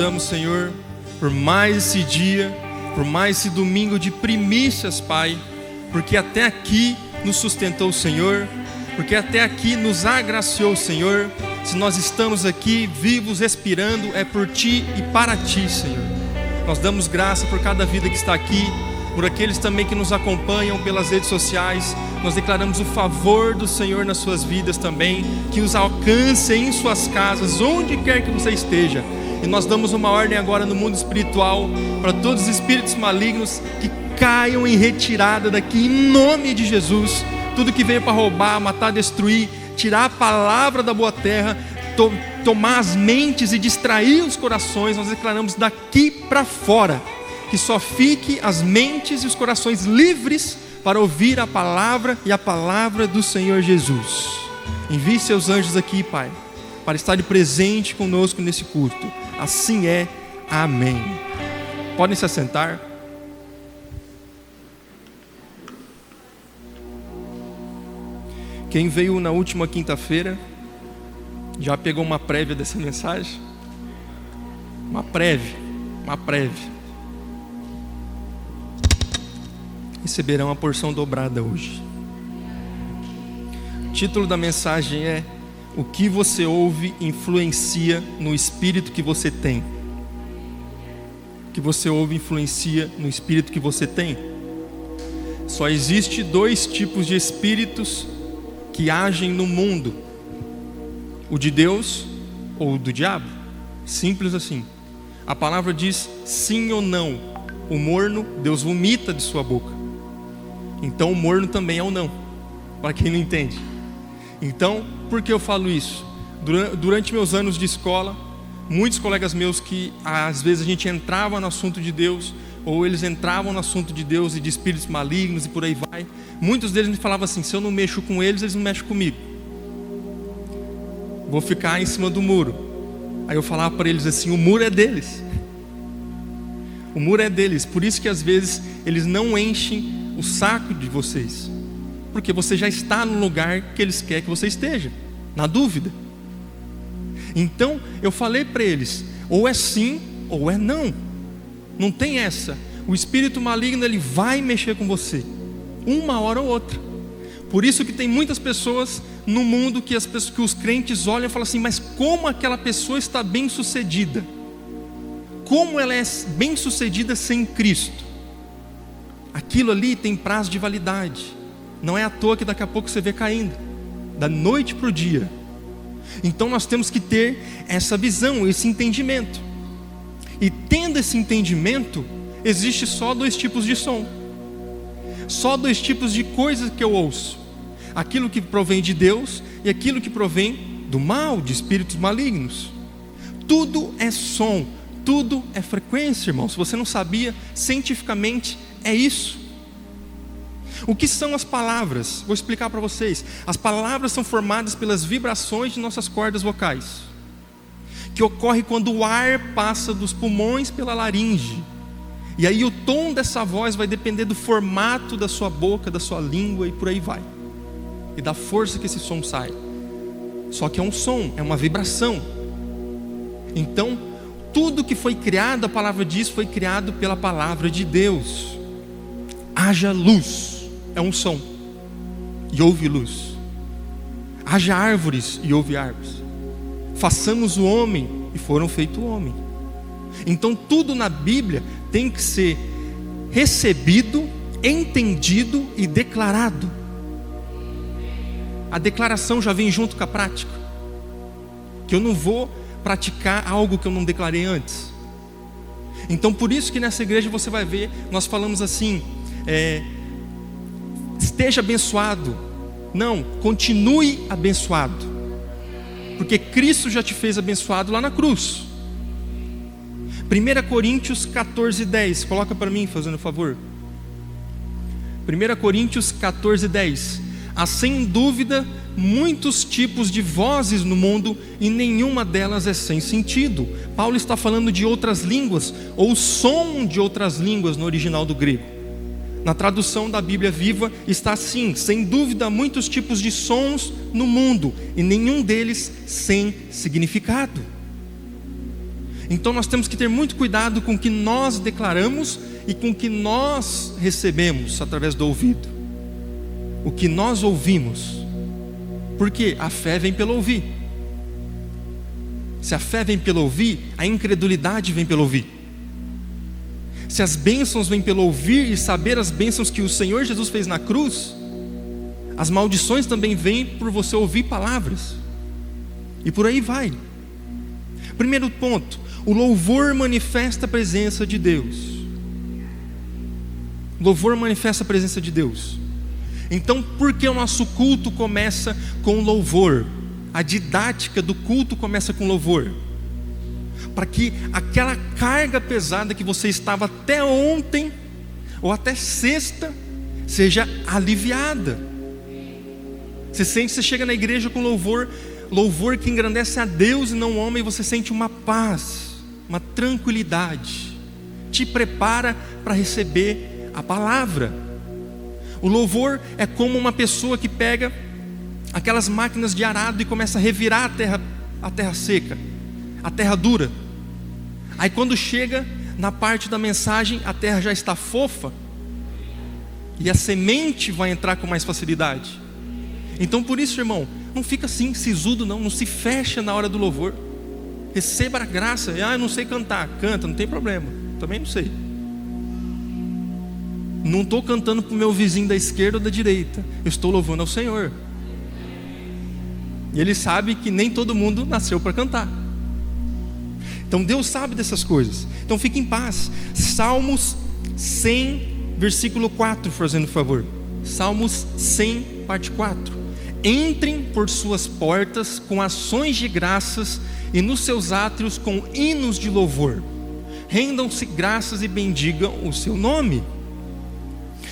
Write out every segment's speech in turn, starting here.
Oramos, Senhor, por mais esse dia, por mais esse domingo de primícias, Pai, porque até aqui nos sustentou o Senhor, porque até aqui nos agraciou o Senhor. Se nós estamos aqui vivos, respirando, é por Ti e para Ti, Senhor. Nós damos graça por cada vida que está aqui, por aqueles também que nos acompanham pelas redes sociais. Nós declaramos o favor do Senhor nas suas vidas também, que os alcance em suas casas, onde quer que você esteja. E nós damos uma ordem agora no mundo espiritual para todos os espíritos malignos que caiam em retirada daqui, em nome de Jesus. Tudo que veio para roubar, matar, destruir, tirar a palavra da boa terra, tomar as mentes e distrair os corações, nós declaramos daqui para fora, que só fique as mentes e os corações livres para ouvir a palavra e a palavra do Senhor Jesus. Envie seus anjos aqui, Pai, para estarem presente conosco nesse culto. Assim é, amém. Podem se assentar. Quem veio na última quinta-feira já pegou uma prévia dessa mensagem? Uma prévia. Receberão a porção dobrada hoje. O título da mensagem é: o que você ouve influencia no espírito que você tem. O que você ouve influencia no espírito que você tem. Só existe dois tipos de espíritos que agem no mundo: o de Deus ou o do diabo. Simples assim. A palavra diz sim ou não. O morno Deus vomita de sua boca. Então o morno também é o não, para quem não entende. Então, por que eu falo isso? Durante meus anos de escola, muitos colegas meus que às vezes a gente entrava no assunto de Deus, ou eles entravam no assunto de Deus e de espíritos malignos e por aí vai, muitos deles me falavam assim: se eu não mexo com eles, eles não mexem comigo. Vou ficar em cima do muro. Aí eu falava para eles assim: o muro é deles. O muro é deles. Por isso que às vezes eles não enchem o saco de vocês, porque você já está no lugar que eles querem que você esteja, na dúvida. Então eu falei para eles: ou é sim ou é não. Não tem essa. O espírito maligno, ele vai mexer com você uma hora ou outra. Por isso que tem muitas pessoas no mundo que os crentes olham e falam assim: mas como aquela pessoa está bem sucedida? Como ela é bem sucedida sem Cristo? Aquilo ali tem prazo de validade. Não é à toa que daqui a pouco você vê caindo, da noite para o dia. Então nós temos que ter essa visão, esse entendimento. E tendo esse entendimento, existe só dois tipos de som. Só dois tipos de coisas que eu ouço: aquilo que provém de Deus e aquilo que provém do mal, de espíritos malignos. Tudo é som, tudo é frequência, irmão. Se você não sabia, cientificamente é isso. O que são as palavras? Vou explicar para vocês. As palavras são formadas pelas vibrações de nossas cordas vocais, que ocorre quando o ar passa dos pulmões pela laringe. E aí o tom dessa voz vai depender do formato da sua boca, da sua língua e por aí vai, e da força que esse som sai. Só que é um som, é uma vibração. Então tudo que foi criado, a palavra diz, foi criado pela palavra de Deus. Haja luz, é um som, e houve luz. Haja árvores, e houve árvores. Façamos o homem, e foram feito o homem. Então tudo na Bíblia tem que ser recebido, entendido e declarado. A declaração já vem junto com a prática, que eu não vou praticar algo que eu não declarei antes. Então por isso que nessa igreja você vai ver, nós falamos assim: esteja abençoado. Não, continue abençoado, porque Cristo já te fez abençoado lá na cruz. 1 Coríntios 14:10, coloca para mim, fazendo favor. 1 Coríntios 14:10. Há sem dúvida muitos tipos de vozes no mundo, e nenhuma delas é sem sentido. Paulo está falando de outras línguas, ou som de outras línguas no original do grego. Na tradução da Bíblia Viva está assim: sem dúvida muitos tipos de sons no mundo, e nenhum deles sem significado. Então nós temos que ter muito cuidado com o que nós declaramos e com o que nós recebemos através do ouvido. O que nós ouvimos. Porque a fé vem pelo ouvir. Se a fé vem pelo ouvir, a incredulidade vem pelo ouvir. Se as bênçãos vêm pelo ouvir e saber as bênçãos que o Senhor Jesus fez na cruz, as maldições também vêm por você ouvir palavras. E por aí vai. Primeiro ponto, o louvor manifesta a presença de Deus. O louvor manifesta a presença de Deus. Então, por que o nosso culto começa com louvor? A didática do culto começa com louvor. Para que aquela carga pesada que você estava até ontem, ou até sexta, seja aliviada. Você chega na igreja com louvor, louvor que engrandece a Deus e não o homem, e você sente uma paz, uma tranquilidade, te prepara para receber a palavra. O louvor é como uma pessoa que pega aquelas máquinas de arado e começa a revirar a terra seca, a terra dura. Aí quando chega na parte da mensagem, a terra já está fofa e a semente vai entrar com mais facilidade. Então por isso, irmão, não fica assim sisudo, não se fecha na hora do louvor. Receba a graça. Eu não sei cantar. Canta, não tem problema, também não sei. Não estou cantando para o meu vizinho da esquerda ou da direita, eu estou louvando ao Senhor. E Ele sabe que nem todo mundo nasceu para cantar. Então Deus sabe dessas coisas. Então fique em paz. Salmos 100, versículo 4, fazendo favor. Salmos 100, parte 4. Entrem por suas portas com ações de graças e nos seus átrios com hinos de louvor. Rendam-se graças e bendigam o seu nome.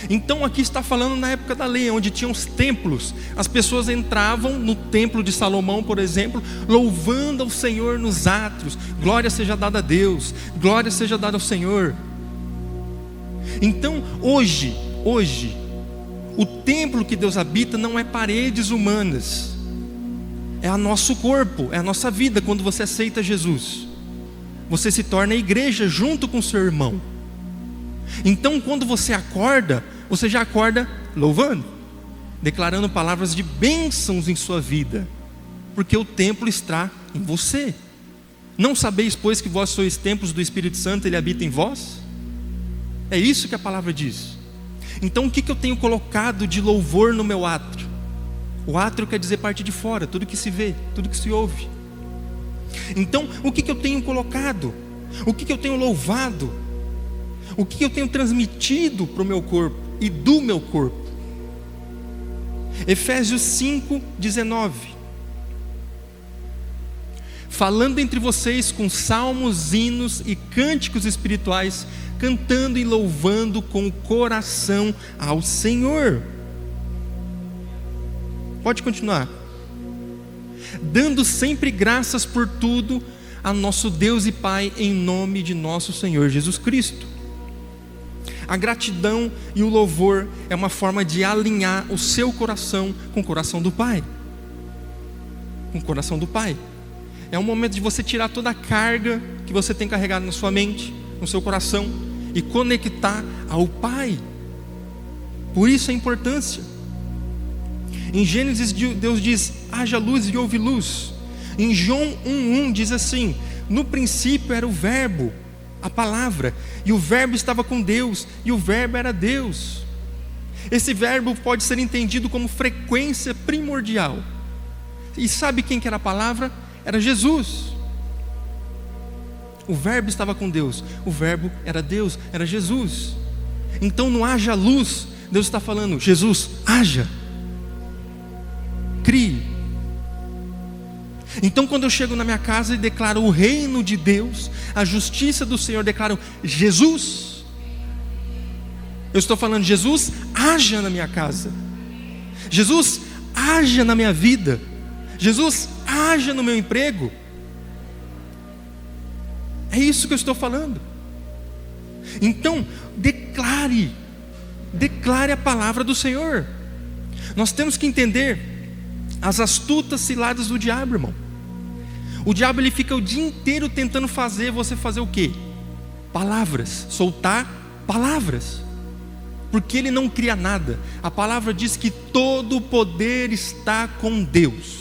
Então aqui está falando na época da lei, onde tinham os templos. As pessoas entravam no templo de Salomão, por exemplo, louvando ao Senhor nos átrios. Glória seja dada a Deus, glória seja dada ao Senhor. Então hoje, o templo que Deus habita não é paredes humanas, é o nosso corpo, é a nossa vida. Quando você aceita Jesus, você se torna igreja junto com seu irmão. Então quando você acorda, você já acorda louvando, declarando palavras de bênçãos em sua vida, porque o templo está em você. Não sabeis, pois, que vós sois templos do Espírito Santo, Ele habita em vós? É isso que a palavra diz. Então o que eu tenho colocado de louvor no meu átrio? O átrio quer dizer parte de fora, tudo que se vê, tudo que se ouve. Então o que eu tenho colocado? O que eu tenho louvado? O que eu tenho transmitido para o meu corpo e do meu corpo? Efésios 5, 19. Falando entre vocês com salmos, hinos e cânticos espirituais, cantando e louvando com o coração ao Senhor. Pode continuar. Dando sempre graças por tudo a nosso Deus e Pai, em nome de nosso Senhor Jesus Cristo. A gratidão e o louvor é uma forma de alinhar o seu coração com o coração do Pai. Com o coração do Pai. É um momento de você tirar toda a carga que você tem carregado na sua mente, no seu coração, e conectar ao Pai. Por isso a importância. Em Gênesis Deus diz: haja luz e houve luz. Em João 1:1 diz assim: no princípio era o verbo, a palavra, e o verbo estava com Deus, e o verbo era Deus. Esse verbo pode ser entendido como frequência primordial. E sabe quem que era a palavra? Era Jesus. O verbo estava com Deus, o verbo era Deus, era Jesus. Então no haja luz, Deus está falando: Jesus, haja, crie. Então quando eu chego na minha casa e declaro o reino de Deus, a justiça do Senhor, declaro Jesus, eu estou falando: Jesus, haja na minha casa. Jesus, haja na minha vida. Jesus, haja no meu emprego. É isso que eu estou falando. Então declare a palavra do Senhor. Nós temos que entender as astutas ciladas do diabo, irmão. O diabo ele fica o dia inteiro tentando fazer você fazer o quê? Palavras, soltar palavras. Porque ele não cria nada. A palavra diz que todo o poder está com Deus.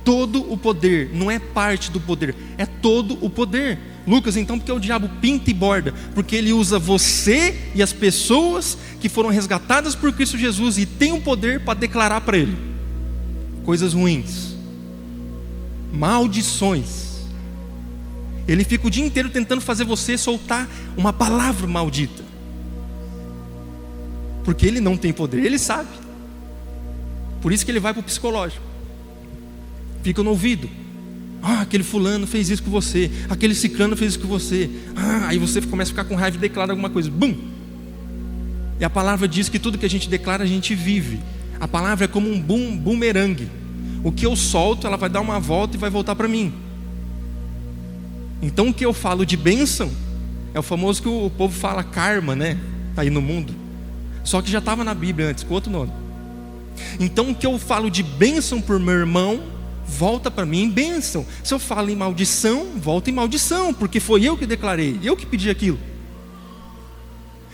Todo o poder, não é parte do poder, é todo o poder. Lucas, então, porque o diabo pinta e borda? Porque ele usa você e as pessoas que foram resgatadas por Cristo Jesus e tem o poder para declarar para ele coisas ruins, maldições. Ele fica o dia inteiro tentando fazer você soltar uma palavra maldita, porque ele não tem poder, ele sabe. Por isso que ele vai para o psicológico, fica no ouvido. Aquele fulano fez isso com você, aquele ciclano fez isso com você. Aí você começa a ficar com raiva e declara alguma coisa, bum! E a palavra diz que tudo que a gente declara a gente vive. A palavra é como um bumerangue. O que eu solto, ela vai dar uma volta e vai voltar para mim. Então o que eu falo de bênção é o famoso que o povo fala karma, né? Tá aí no mundo. Só que já estava na Bíblia antes, com outro nome. Então o que eu falo de bênção por meu irmão volta para mim em bênção. Se eu falo em maldição, volta em maldição, porque foi eu que declarei, eu que pedi aquilo.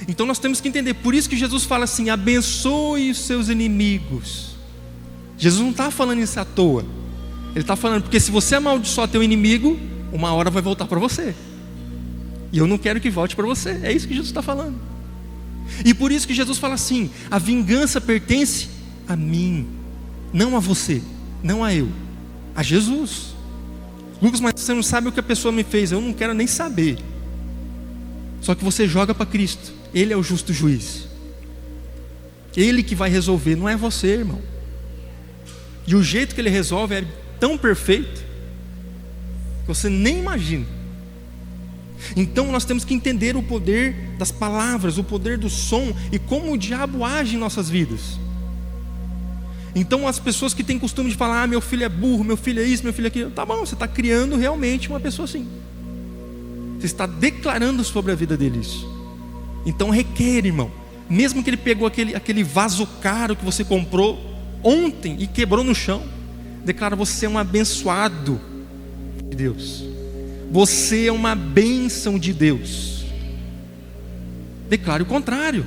Então nós temos que entender, por isso que Jesus fala assim: abençoe os seus inimigos. Jesus não está falando isso à toa. Ele está falando, porque se você amaldiçoar teu inimigo, uma hora vai voltar para você. E eu não quero que volte para você. É isso que Jesus está falando. E por isso que Jesus fala assim: a vingança pertence a mim, não a você, não a eu, a Jesus. Lucas, mas você não sabe o que a pessoa me fez. Eu não quero nem saber. Só que você joga para Cristo. Ele é o justo juiz. Ele que vai resolver, não é você, irmão. E o jeito que ele resolve é tão perfeito que você nem imagina. Então nós temos que entender o poder das palavras, o poder do som e como o diabo age em nossas vidas. Então as pessoas que têm costume de falar: meu filho é burro, meu filho é isso, meu filho é aquilo. Tá bom, você está criando realmente uma pessoa assim. Você está declarando sobre a vida dele isso. Então requer, irmão. Mesmo que ele pegou aquele vaso caro que você comprou ontem e quebrou no chão, declara: você é um abençoado de Deus. Você é uma bênção de Deus. Declare o contrário.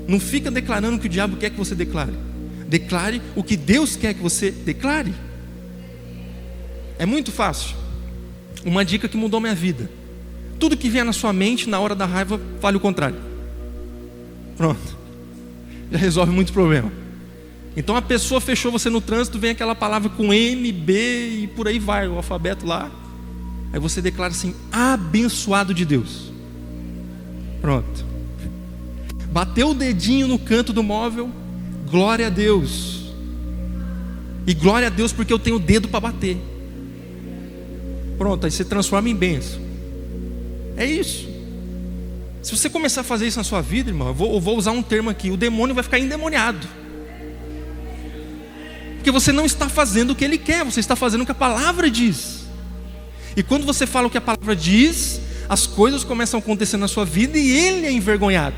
Não fica declarando o que o diabo quer que você declare. Declare o que Deus quer que você declare. É muito fácil. Uma dica que mudou minha vida: tudo que vier na sua mente na hora da raiva, fale o contrário. Pronto, já resolve muito problema. Então a pessoa fechou você no trânsito, vem aquela palavra com M, B e por aí vai, o alfabeto lá. Aí você declara assim: abençoado de Deus. Pronto. Bateu o dedinho no canto do móvel, glória a Deus. E glória a Deus porque eu tenho o dedo para bater. Pronto, aí você transforma em bênção. É isso. Se você começar a fazer isso na sua vida, irmão, eu vou usar um termo aqui: o demônio vai ficar endemoniado. Porque você não está fazendo o que ele quer, você está fazendo o que a palavra diz. E quando você fala o que a palavra diz, as coisas começam a acontecer na sua vida e ele é envergonhado.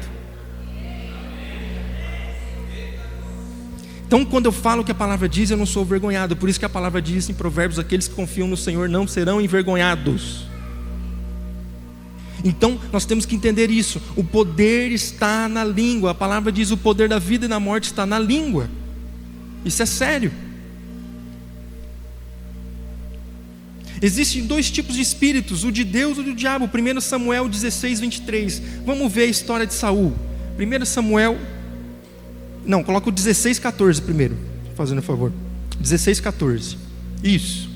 Então quando eu falo o que a palavra diz, eu não sou envergonhado. Por isso que a palavra diz em Provérbios: aqueles que confiam no Senhor não serão envergonhados. Então nós temos que entender isso. O poder está na língua. A palavra diz: o poder da vida e da morte está na língua. Isso é sério. Existem dois tipos de espíritos: o de Deus e o do diabo. 1 Samuel 16, 23. Vamos ver a história de Saul. 1 Samuel... Não, coloca o 16, 14 primeiro, fazendo um favor. 16, 14. Isso.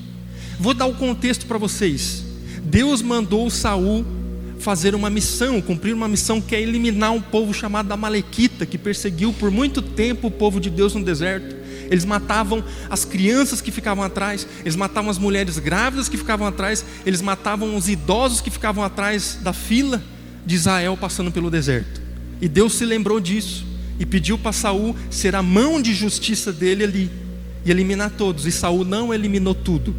Vou dar o contexto para vocês. Deus mandou Saul fazer uma missão, cumprir uma missão que é eliminar um povo chamado Amalequita, que perseguiu por muito tempo o povo de Deus no deserto. Eles matavam as crianças que ficavam atrás, eles matavam as mulheres grávidas que ficavam atrás, eles matavam os idosos que ficavam atrás da fila de Israel passando pelo deserto. E Deus se lembrou disso e pediu para Saul ser a mão de justiça dele ali e eliminar todos. E Saul não eliminou tudo.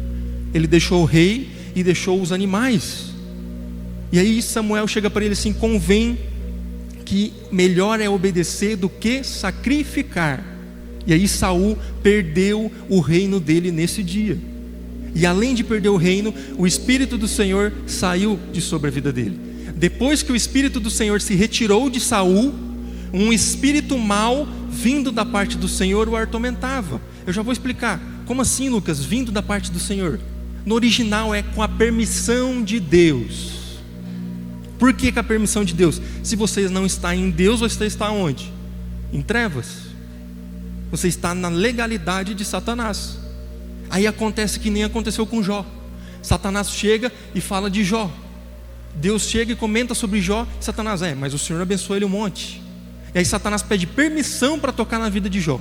Ele deixou o rei e deixou os animais. E aí Samuel chega para ele assim: convém que melhor é obedecer do que sacrificar. E aí Saul perdeu o reino dele nesse dia. E além de perder o reino, o Espírito do Senhor saiu de sobre a vida dele. Depois que o Espírito do Senhor se retirou de Saul, um espírito mau vindo da parte do Senhor o atormentava. Eu já vou explicar. Como assim, Lucas? Vindo da parte do Senhor? No original é com a permissão de Deus. Por que com a permissão de Deus? Se você não está em Deus, você está onde? Em trevas. Você está na legalidade de Satanás. Aí acontece que nem aconteceu com Jó. Satanás chega e fala de Jó. Deus chega e comenta sobre Jó. Satanás, mas o Senhor abençoou ele um monte. E aí Satanás pede permissão para tocar na vida de Jó.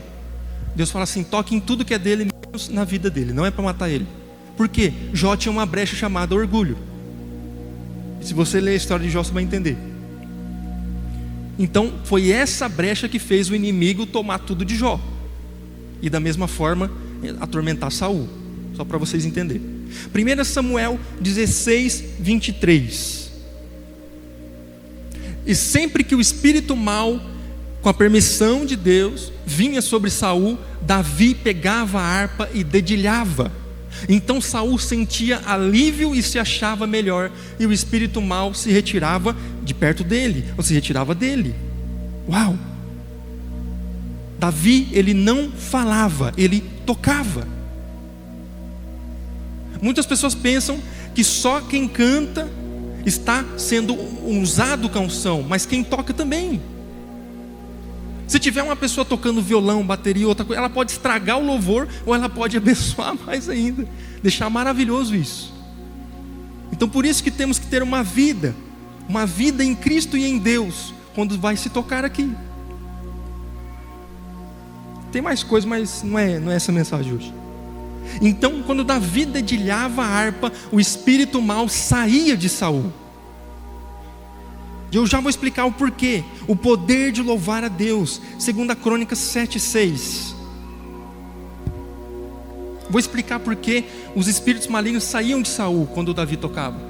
Deus fala assim: toque em tudo que é dele, menos na vida dele. Não é para matar ele. Por quê? Jó tinha uma brecha chamada orgulho. E se você ler a história de Jó, você vai entender. Então foi essa brecha que fez o inimigo tomar tudo de Jó. E da mesma forma atormentar Saul. Só para vocês entenderem. 1 Samuel 16, 23. E sempre que o espírito mau, com a permissão de Deus, vinha sobre Saul, Davi pegava a harpa e dedilhava. Então Saul sentia alívio e se achava melhor, e o espírito mau se retirava de perto dele, ou se retirava dele. Uau! Davi, ele não falava, ele tocava. Muitas pessoas pensam que só quem canta está sendo usado com unção, mas quem toca também. Se tiver uma pessoa tocando violão, bateria, outra coisa, ela pode estragar o louvor, ou ela pode abençoar mais ainda, deixar maravilhoso isso. Então por isso que temos que ter uma vida em Cristo e em Deus, quando vai se tocar aqui. Tem mais coisa, mas não é essa a mensagem hoje. Então quando Davi dedilhava a harpa, o espírito mau saía de Saul. E eu já vou explicar o porquê. O poder de louvar a Deus, 2 Crônicas 7:6. Vou explicar porquê os espíritos malignos saíam de Saul quando Davi tocava.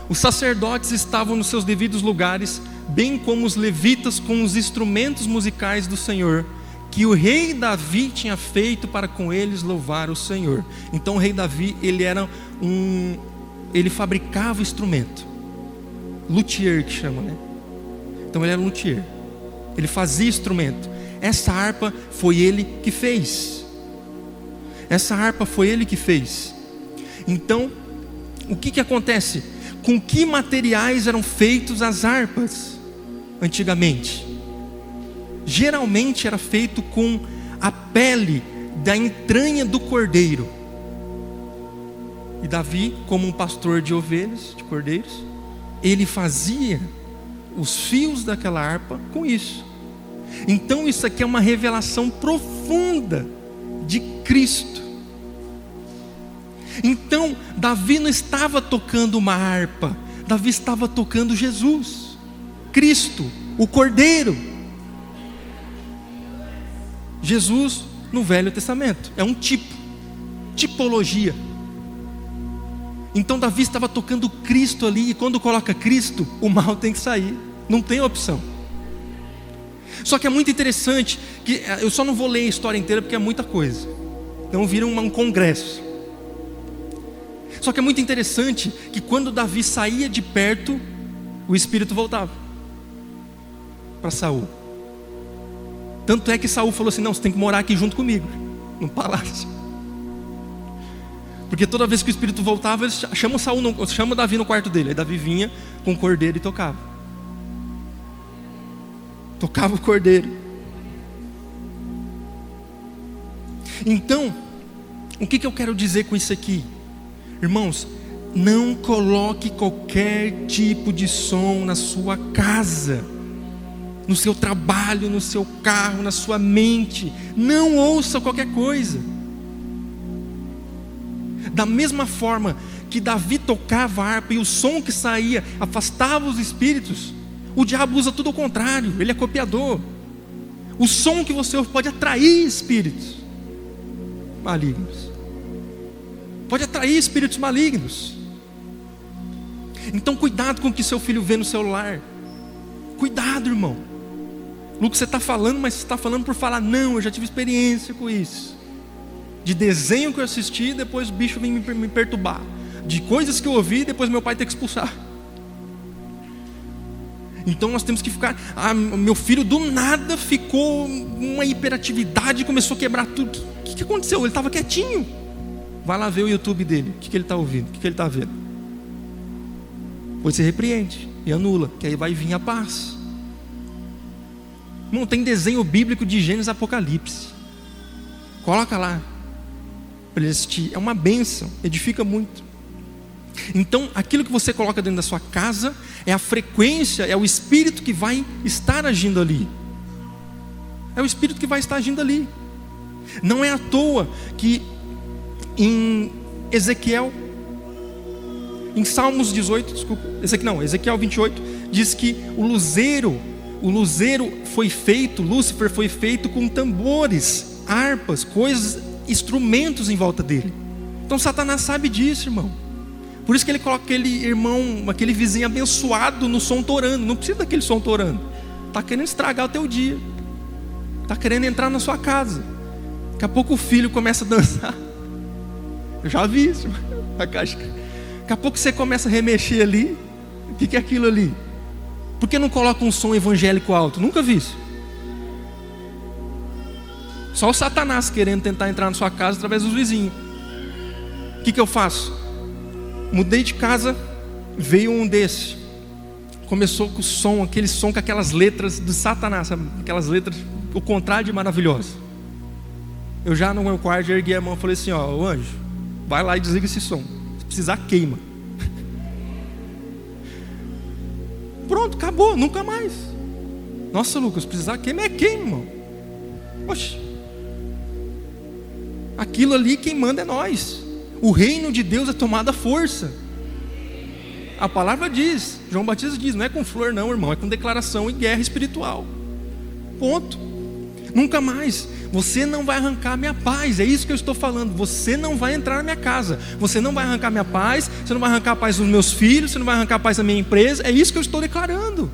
Os sacerdotes estavam nos seus devidos lugares, bem como os levitas com os instrumentos musicais do Senhor, que o rei Davi tinha feito para com eles louvar o Senhor. Então o rei Davi, ele fabricava instrumento. Luthier que chama, né? Então ele era luthier. Ele fazia instrumento. Essa harpa foi ele que fez. Então, o que acontece? Com que materiais eram feitos as harpas antigamente? Geralmente era feito com a pele da entranha do cordeiro. E Davi, como um pastor de ovelhas, de cordeiros, ele fazia os fios daquela harpa com isso. Então isso aqui é uma revelação profunda de Cristo. Então Davi não estava tocando uma harpa, Davi estava tocando Jesus, Cristo, o Cordeiro. Jesus no Velho Testamento é um tipologia. Então Davi estava tocando Cristo ali, e quando coloca Cristo, o mal tem que sair, não tem opção. Só que é muito interessante, que eu só não vou ler a história inteira porque é muita coisa, então vira um congresso. Só que é muito interessante que quando Davi saía de perto, o espírito voltava para Saul. Tanto é que Saul falou assim: não, você tem que morar aqui junto comigo, no palácio. Porque toda vez que o espírito voltava, eles chamam Davi no quarto dele. Aí Davi vinha com o cordeiro e tocava o cordeiro. Então, o que eu quero dizer com isso aqui? Irmãos, não coloque qualquer tipo de som na sua casa, no seu trabalho, no seu carro, na sua mente. Não ouça qualquer coisa. Da mesma forma que Davi tocava a harpa e o som que saía afastava os espíritos, o diabo usa tudo ao contrário, ele é copiador. O som que você ouve pode atrair espíritos malignos. Então cuidado com o que seu filho vê no celular. Cuidado, irmão. Lucas, você está falando, mas você está falando por falar. Não, eu já tive experiência com isso. De desenho que eu assisti, depois o bicho vem me perturbar. De coisas que eu ouvi, depois meu pai tem que expulsar. Então nós temos que ficar. Meu filho do nada ficou uma hiperatividade, começou a quebrar tudo. O que aconteceu? Ele estava quietinho. Vai lá ver o YouTube dele. O que ele está ouvindo? O que ele está vendo? Pois você repreende e anula, que aí vai vir a paz. Não tem desenho bíblico de Gênesis e Apocalipse. Coloca lá para ele assistir. É uma bênção, edifica muito. Então, aquilo que você coloca dentro da sua casa é a frequência, é o Espírito que vai estar agindo ali. É o Espírito que vai estar agindo ali. Não é à toa que em Ezequiel, em Salmos 18, Ezequiel 28, diz que o luzeiro foi feito, Lúcifer foi feito com tambores, harpas, coisas, instrumentos em volta dele. Então Satanás sabe disso, irmão. Por isso que ele coloca aquele irmão, aquele vizinho abençoado no som torando. Não precisa daquele som torando. Está querendo estragar o teu dia. Está querendo entrar na sua casa. Daqui a pouco o filho começa a dançar. Eu já vi isso. Daqui a pouco você começa a remexer ali. O que é aquilo ali? Por que não coloca um som evangélico alto? Nunca vi isso. Só o Satanás querendo tentar entrar na sua casa através dos vizinhos. O que eu faço? Mudei de casa, veio um desse. Começou com o som, aquele som com aquelas letras do Satanás, sabe? Aquelas letras, o contrário de maravilhosa. Eu já no meu quarto ergui a mão e falei assim: ó, o anjo, vai lá e desliga esse som. Se precisar, queima. Pronto, acabou, nunca mais. Nossa, Lucas, precisar queima, queima, irmão. Oxe. Aquilo ali quem manda é nós. O reino de Deus é tomado à força. A palavra diz, João Batista diz, não é com flor não, irmão, é com declaração e guerra espiritual. Ponto. Nunca mais. Você não vai arrancar minha paz, é isso que eu estou falando. Você não vai entrar na minha casa. Você não vai arrancar minha paz. Você não vai arrancar a paz dos meus filhos. Você não vai arrancar a paz da minha empresa. É isso que eu estou declarando.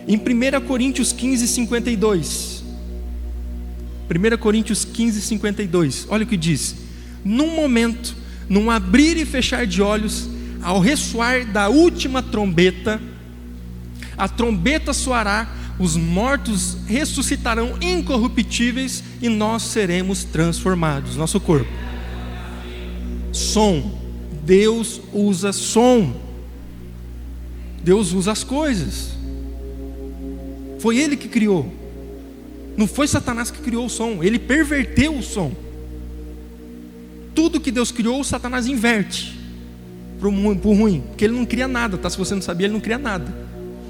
Em 1 Coríntios 15, 52. 1 Coríntios 15, 52. Olha o que diz: num momento, num abrir e fechar de olhos, ao ressoar da última trombeta, a trombeta soará, os mortos ressuscitarão incorruptíveis e nós seremos transformados. Nosso corpo. Som. Deus usa som. Deus usa as coisas. Foi Ele que criou. Não foi Satanás que criou o som. Ele perverteu o som. Tudo que Deus criou, Satanás inverte para o ruim. Porque Ele não cria nada, tá? Se você não sabia, Ele não cria nada.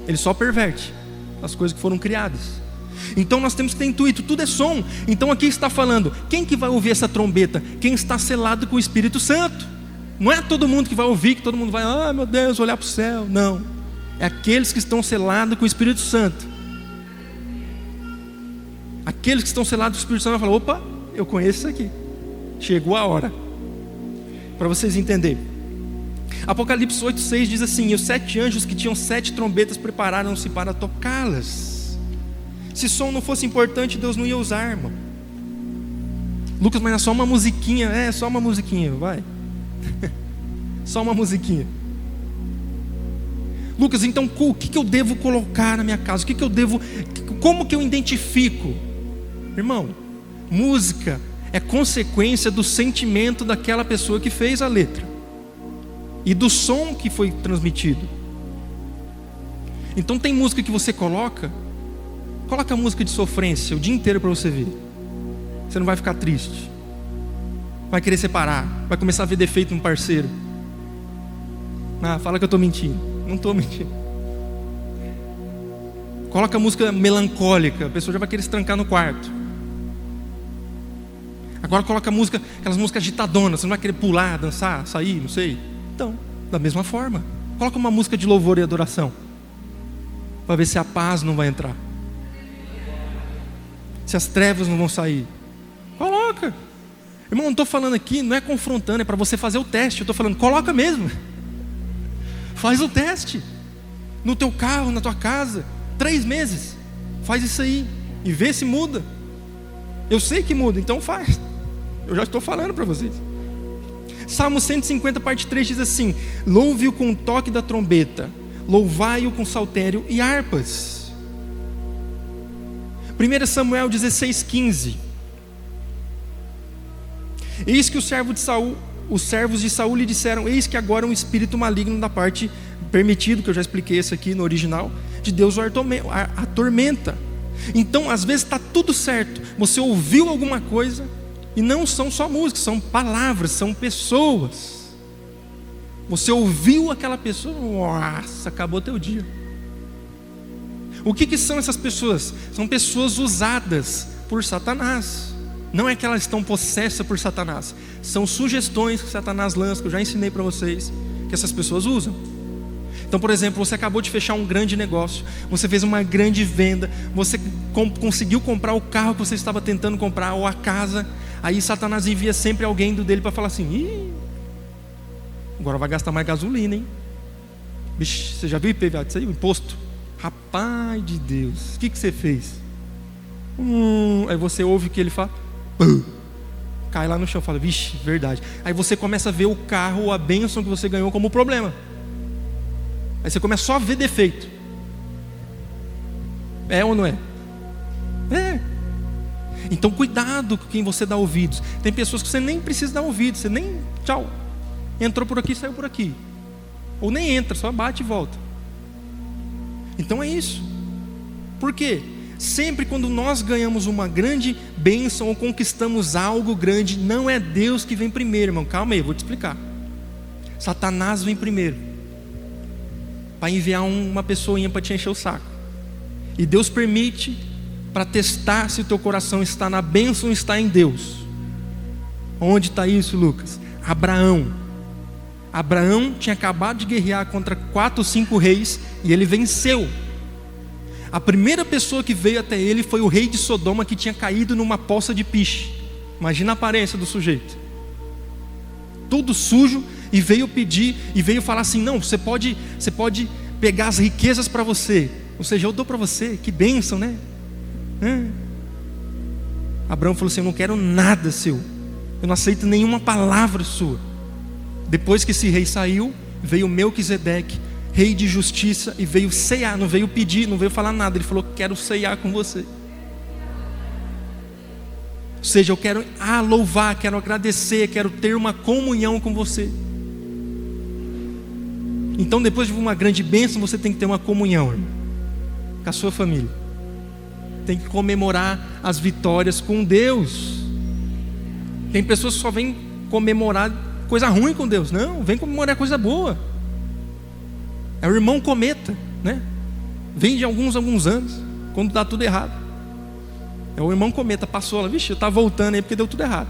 Ele só perverte as coisas que foram criadas. Então nós temos que ter intuito. Tudo é som. Então aqui está falando, quem que vai ouvir essa trombeta? Quem está selado com o Espírito Santo. Não é todo mundo que vai ouvir, que todo mundo vai, ah, meu Deus, olhar para o céu. Não. É aqueles que estão selados com o Espírito Santo. Aqueles que estão selados com o Espírito Santo vão falar: opa, eu conheço isso aqui. Chegou a hora. Para vocês entenderem. Apocalipse 8,6 diz assim: e os 7 anjos que tinham 7 trombetas prepararam-se para tocá-las. Se som não fosse importante, Deus não ia usar, irmão. Lucas, mas é só uma musiquinha. É só uma musiquinha, vai. Só uma musiquinha. Lucas, então o que eu devo colocar na minha casa? Como que eu identifico? Irmão, música é consequência do sentimento daquela pessoa que fez a letra e do som que foi transmitido. Então tem música que você coloca música de sofrência o dia inteiro para você ver. Você não vai ficar triste, vai querer separar, vai começar a ver defeito no parceiro. Fala que eu estou mentindo. Não estou mentindo. Coloca música melancólica, a pessoa já vai querer se trancar no quarto. Agora coloca música, aquelas músicas agitadonas, você não vai querer pular, dançar, sair, não sei. Então, da mesma forma, coloca uma música de louvor e adoração, para ver se a paz não vai entrar, se as trevas não vão sair. Coloca. Irmão, não estou falando aqui, não é confrontando, é para você fazer o teste. Eu estou falando, coloca mesmo. Faz o teste. No teu carro, na tua casa. 3 meses. Faz isso aí. E vê se muda. Eu sei que muda, então faz. Eu já estou falando para vocês. Salmo 150, parte 3 diz assim: louve-o com o toque da trombeta, louvai-o com saltério e harpas. 1 Samuel 16:15. Eis que os servos de Saul lhe disseram: eis que agora um espírito maligno da parte permitido, que eu já expliquei isso aqui no original, de Deus o atormenta. Então às vezes está tudo certo, você ouviu alguma coisa, e não são só músicas, são palavras, são pessoas. Você ouviu aquela pessoa, nossa, acabou teu dia. O que são essas pessoas? São pessoas usadas por Satanás. Não é que elas estão possessas por Satanás, são sugestões que Satanás lança, que eu já ensinei para vocês, que essas pessoas usam. Então, por exemplo, você acabou de fechar um grande negócio, você fez uma grande venda, você conseguiu comprar o carro que você estava tentando comprar, ou a casa. Aí Satanás envia sempre alguém do dele para falar assim: ih, agora vai gastar mais gasolina, hein? Bicho, você já viu o IPVA disso aí? O imposto? Rapaz de Deus, o que você fez? Aí você ouve o que ele fala, cai lá no chão, fala, vixe, verdade. Aí você começa a ver o carro ou a bênção que você ganhou como problema. Aí você começa só a ver defeito. É ou não é? É. Então cuidado com quem você dá ouvidos. Tem pessoas que você nem precisa dar ouvidos, você nem, tchau, entrou por aqui, saiu por aqui. Ou nem entra, só bate e volta. Então é isso. Por quê? Sempre quando nós ganhamos uma grande bênção ou conquistamos algo grande, não é Deus que vem primeiro, irmão. Calma aí, eu vou te explicar. Satanás vem primeiro, para enviar uma pessoinha para te encher o saco. E Deus permite para testar se o teu coração está na bênção ou está em Deus. Onde está isso, Lucas? Abraão tinha acabado de guerrear contra 4 ou 5 reis e ele venceu. A primeira pessoa que veio até ele foi o rei de Sodoma, que tinha caído numa poça de piche. Imagina a aparência do sujeito, todo sujo, e veio pedir, e veio falar assim: não, você pode pegar as riquezas para você, ou seja, eu dou para você, que bênção, né? Abraão falou assim: eu não quero nada seu, eu não aceito nenhuma palavra sua. Depois que esse rei saiu, veio Melquisedeque, rei de justiça, e veio ceiar, não veio pedir, não veio falar nada, ele falou: quero ceiar com você. Ou seja, eu quero louvar, quero agradecer, quero ter uma comunhão com você. Então depois de uma grande bênção, você tem que ter uma comunhão, irmão, com a sua família. Tem que comemorar as vitórias com Deus. Tem pessoas que só vêm comemorar coisa ruim com Deus. Não, vem comemorar coisa boa. É o irmão cometa, né? Vem de alguns anos, quando dá tudo errado. É o irmão cometa, passou lá, vixe, eu estava voltando aí porque deu tudo errado.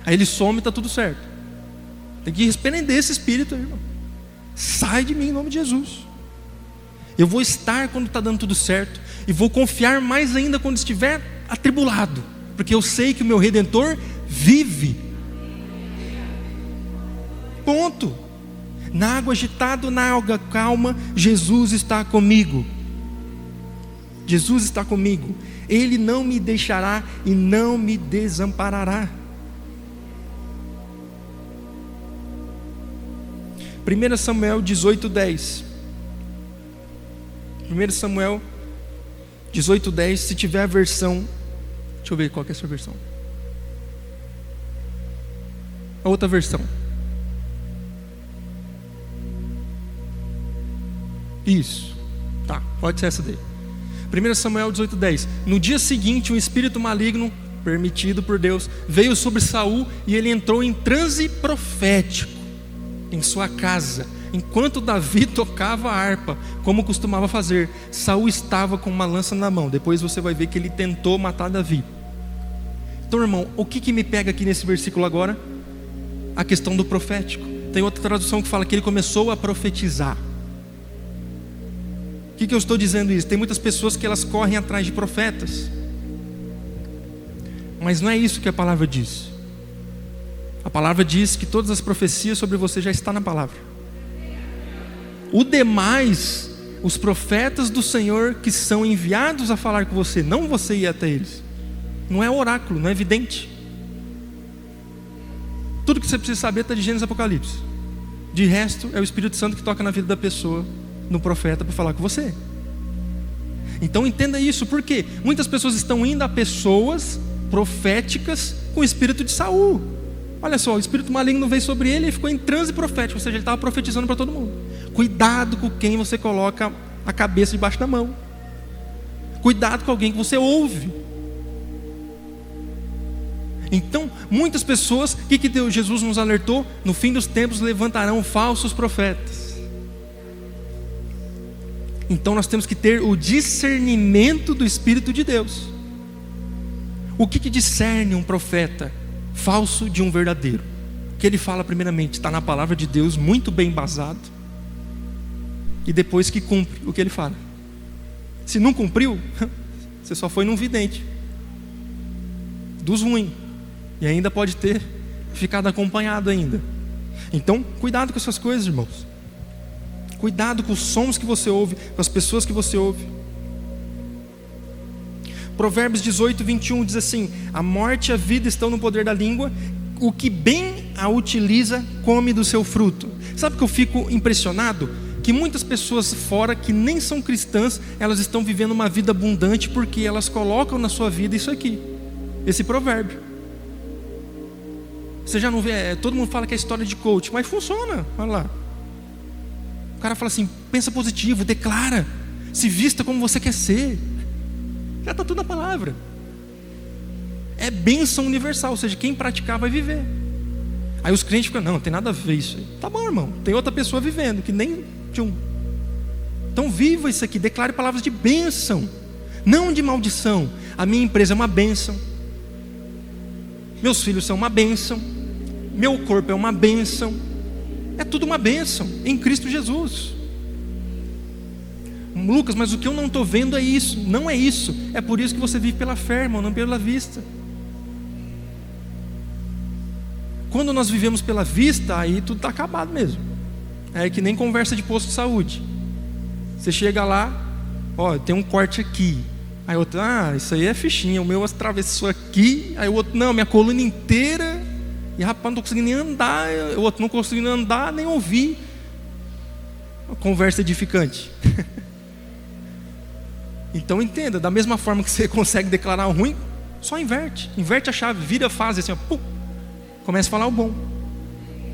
Aí ele some e está tudo certo. Tem que repreender esse espírito, irmão. Sai de mim em nome de Jesus. Eu vou estar quando está dando tudo certo, e vou confiar mais ainda quando estiver atribulado, porque eu sei que o meu Redentor vive. Ponto. Na água agitada, na água calma, Jesus está comigo. Jesus está comigo. Ele não me deixará e não me desamparará. 1 Samuel 18:10. 1 Samuel 18:10. Se tiver a versão, deixa eu ver qual que é a sua versão. A outra versão. Isso, tá, pode ser essa daí. 1 Samuel 18:10. No dia seguinte, um espírito maligno, permitido por Deus, veio sobre Saul, e ele entrou em transe profético em sua casa, enquanto Davi tocava a harpa, como costumava fazer. Saul estava com uma lança na mão. Depois você vai ver que ele tentou matar Davi. Então, irmão, o que me pega aqui nesse versículo agora? A questão do profético. Tem outra tradução que fala que ele começou a profetizar. O que eu estou dizendo isso? Tem muitas pessoas que elas correm atrás de profetas, mas não é isso que a palavra diz. A palavra diz que todas as profecias sobre você já estão na palavra. O demais, os profetas do Senhor que são enviados a falar com você, não você ir até eles. Não é oráculo, não é vidente. Tudo que você precisa saber está de Gênesis e Apocalipse. De resto, é o Espírito Santo que toca na vida da pessoa, no profeta, para falar com você. Então entenda isso, porque muitas pessoas estão indo a pessoas proféticas com o espírito de Saul. Olha só, o espírito maligno veio sobre ele e ficou em transe profético, ou seja, ele estava profetizando para todo mundo. Cuidado com quem você coloca a cabeça debaixo da mão. Cuidado com alguém que você ouve. Então, muitas pessoas, o que Jesus nos alertou? No fim dos tempos levantarão falsos profetas. Então nós temos que ter o discernimento do Espírito de Deus. O que discerne um profeta falso de um verdadeiro? O que ele fala primeiramente está na palavra de Deus, muito bem embasado, e depois que cumpre o que ele fala. Se não cumpriu, você só foi num vidente dos ruins, e ainda pode ter ficado acompanhado ainda. Então cuidado com essas coisas, irmãos. Cuidado com os sons que você ouve, com as pessoas que você ouve. Provérbios 18, 21 diz assim: a morte e a vida estão no poder da língua, o que bem a utiliza come do seu fruto. Sabe que eu fico impressionado? Que muitas pessoas fora que nem são cristãs, elas estão vivendo uma vida abundante porque elas colocam na sua vida isso aqui, esse provérbio. Você já não vê, todo mundo fala que é história de coach, mas funciona, olha lá. O cara fala assim: pensa positivo, declara, se vista como você quer ser. Já está tudo na palavra. É bênção universal, ou seja, quem praticar vai viver. Aí os crentes ficam: não tem nada a ver isso aí. Tá bom, irmão, tem outra pessoa vivendo que nem tchum. Então viva isso aqui, declare palavras de bênção, não de maldição. A minha empresa é uma bênção, meus filhos são uma bênção, meu corpo é uma bênção. É tudo uma bênção em Cristo Jesus. Lucas, mas o que eu não estou vendo é isso. Não é isso. É por isso que você vive pela fé, irmão, não pela vista. Quando nós vivemos pela vista, aí tudo está acabado mesmo. É que nem conversa de posto de saúde. Você chega lá, ó, tem um corte aqui. Aí o outro: isso aí é fichinha, o meu atravessou aqui. Aí o outro: não, minha coluna inteira. E rapaz, não estou conseguindo nem andar. O outro: não conseguindo andar nem ouvir. Uma conversa edificante. Então entenda, da mesma forma que você consegue declarar o ruim, só inverte a chave, vira a fase assim, ó, pum, começa a falar o bom.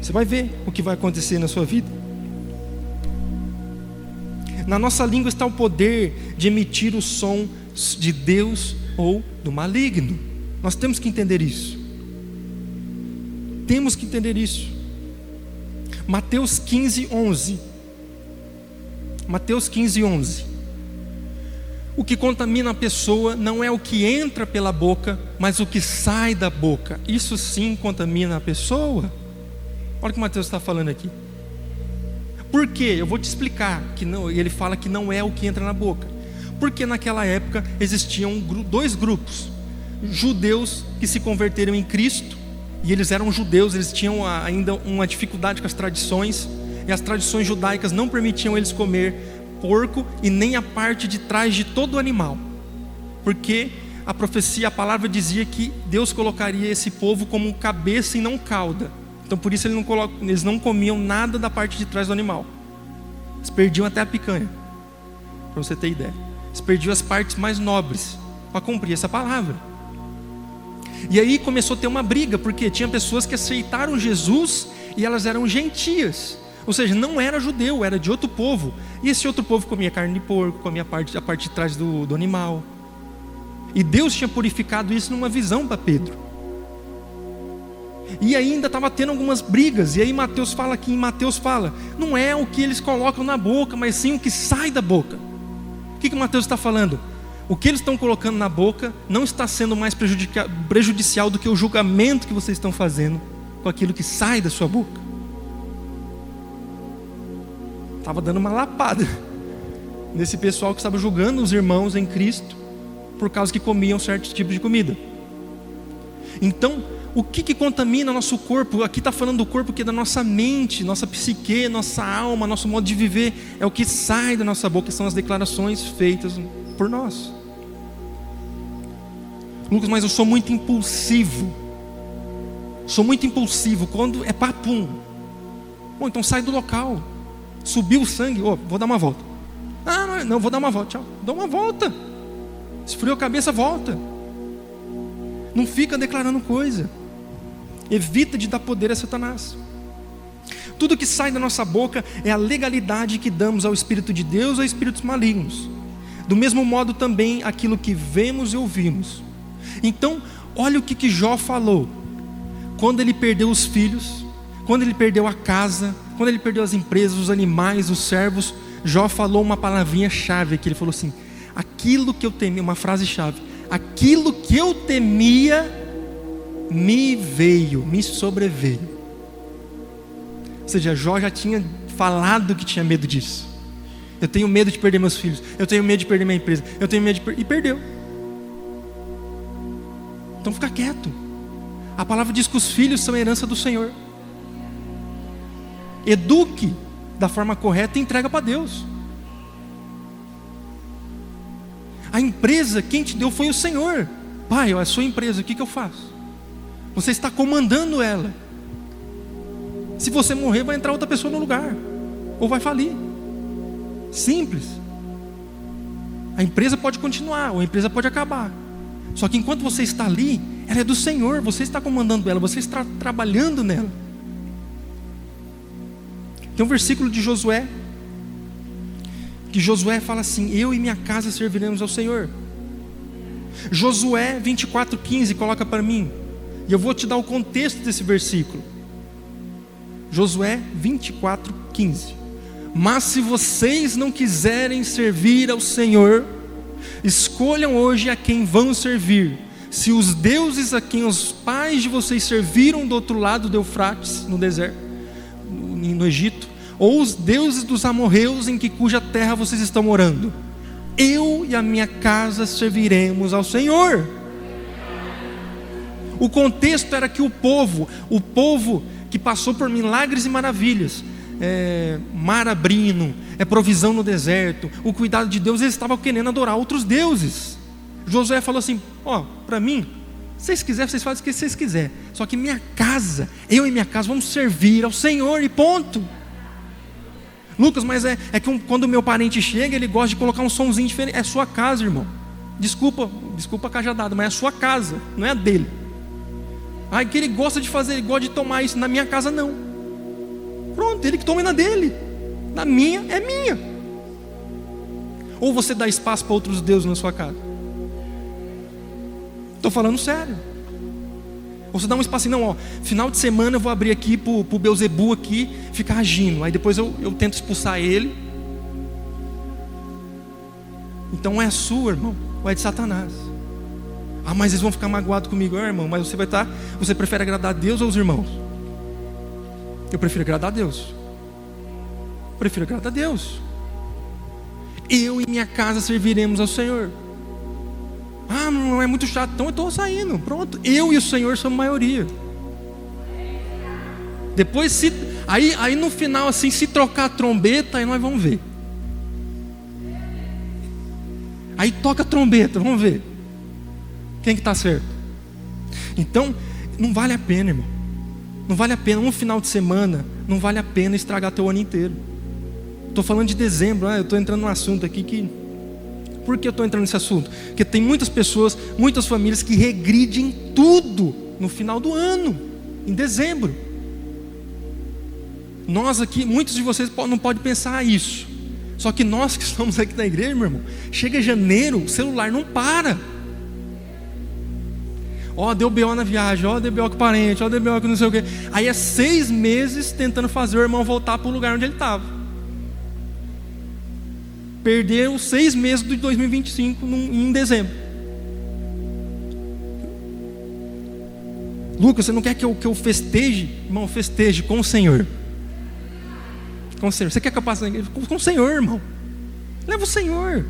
Você vai ver o que vai acontecer na sua vida. Na nossa língua está o poder de emitir o som de Deus ou do maligno. Nós temos que entender isso. Temos que entender isso. Mateus 15, 11. Mateus 15, 11. O que contamina a pessoa não é o que entra pela boca, mas o que sai da boca. Isso sim contamina a pessoa. Olha o que Mateus está falando aqui. Por quê? Eu vou te explicar. Ele fala que não é o que entra na boca. Porque naquela época existiam dois grupos. Judeus que se converteram em Cristo. E eles eram judeus, eles tinham ainda uma dificuldade com as tradições. E as tradições judaicas não permitiam eles comer porco e nem a parte de trás de todo o animal. Porque a profecia, a palavra dizia que Deus colocaria esse povo como cabeça e não cauda. Então por isso eles não comiam nada da parte de trás do animal. Eles perdiam até a picanha, para você ter ideia. Eles perdiam as partes mais nobres para cumprir essa palavra. E aí começou a ter uma briga, porque tinha pessoas que aceitaram Jesus e elas eram gentias, ou seja, não era judeu, era de outro povo. E esse outro povo comia carne de porco, comia a parte de trás do animal. E Deus tinha purificado isso numa visão para Pedro. E ainda estava tendo algumas brigas. E aí Mateus fala aqui, não é o que eles colocam na boca, mas sim o que sai da boca. O que Mateus está falando? O que eles estão colocando na boca não está sendo mais prejudicial do que o julgamento que vocês estão fazendo com aquilo que sai da sua boca. Estava dando uma lapada nesse pessoal que estava julgando os irmãos em Cristo por causa que comiam certos tipos de comida. Então, o que contamina nosso corpo? Aqui está falando do corpo que é da nossa mente, nossa psique, nossa alma, nosso modo de viver. É o que sai da nossa boca, são as declarações feitas por nós. Lucas, mas eu sou muito impulsivo. Sou muito impulsivo. Quando é papum. Bom, então sai do local. Subiu o sangue, vou dar uma volta. Ah, não, vou dar uma volta, tchau. Dá uma volta. Esfriou a cabeça, volta. Não fica declarando coisa. Evita de dar poder a Satanás. Tudo que sai da nossa boca é a legalidade que damos ao Espírito de Deus ou a espíritos malignos. Do mesmo modo também aquilo que vemos e ouvimos. Então, olha o que Jó falou. Quando ele perdeu os filhos, quando ele perdeu a casa, quando ele perdeu as empresas, os animais, os servos, Jó falou uma palavrinha chave aqui. Ele falou assim: aquilo que eu temia, uma frase chave, aquilo que eu temia me sobreveio. Ou seja, Jó já tinha falado que tinha medo disso. Eu tenho medo de perder meus filhos, eu tenho medo de perder minha empresa, eu tenho medo de e perdeu. Então fica quieto. A palavra diz que os filhos são a herança do Senhor. Eduque da forma correta e entrega para Deus. A empresa, quem te deu foi o Senhor. Pai, é a sua empresa, o que eu faço? Você está comandando ela. Se você morrer, vai entrar outra pessoa no lugar, ou vai falir. Simples. A empresa pode continuar, ou a empresa pode acabar. Só que enquanto você está ali, ela é do Senhor. Você está comandando ela, você está trabalhando nela. Tem um versículo de Josué, que Josué fala assim: eu e minha casa serviremos ao Senhor. Josué 24:15, coloca para mim, e eu vou te dar o contexto desse versículo. Josué 24:15. Mas se vocês não quiserem servir ao Senhor, escolham hoje a quem vão servir. Se os deuses a quem os pais de vocês serviram do outro lado do Eufrates, no deserto, no Egito, ou os deuses dos amorreus em cuja terra vocês estão morando, eu e a minha casa serviremos ao Senhor. O contexto era que o povo que passou por milagres e maravilhas, mar abrindo, provisão no deserto, o cuidado de Deus, eles estavam querendo adorar outros deuses. Josué falou assim: para mim, se vocês quiserem, vocês fazem o que vocês quiserem, só que minha casa, eu e minha casa vamos servir ao Senhor e ponto. Lucas, mas é que quando o meu parente chega, ele gosta de colocar um sonzinho diferente. É sua casa, irmão. Desculpa a cajadada, mas é a sua casa, não é a dele. Que ele gosta de fazer, ele gosta de tomar isso. Na minha casa não. Pronto, ele que toma na dele. Na minha é minha. Ou você dá espaço para outros deuses na sua casa? Estou falando sério. Ou você dá um espacinho, não, final de semana eu vou abrir aqui para o Beuzebu aqui, ficar agindo. Aí depois eu tento expulsar ele. Então é sua, irmão, ou é de Satanás? Mas eles vão ficar magoados comigo. Irmão, mas você prefere agradar a Deus ou os irmãos? Eu prefiro agradar a Deus. Eu e minha casa serviremos ao Senhor. Não é muito chato, então eu estou saindo. Pronto, eu e o Senhor somos maioria. Depois aí no final assim, se trocar a trombeta, aí nós vamos ver. Aí toca a trombeta, vamos ver quem que está certo. Então, não vale a pena, irmão. Não vale a pena, um final de semana não vale a pena estragar teu ano inteiro. Estou falando de dezembro, eu estou entrando num assunto aqui que... Por que eu estou entrando nesse assunto? Porque tem muitas pessoas, muitas famílias que regridem tudo no final do ano, em dezembro. Nós aqui, muitos de vocês não podem pensar isso. Só que nós que estamos aqui na igreja, meu irmão, chega janeiro, o celular não para. Deu BO na viagem, deu BO com parente, deu BO com não sei o quê. Aí é 6 meses tentando fazer o irmão voltar para o lugar onde ele estava. Perdeu 6 meses de 2025 em dezembro. Lucas, você não quer que eu festeje? Irmão, festeje com o Senhor. Com o Senhor. Você quer que eu passe na igreja? Com o Senhor, irmão. Leva o Senhor.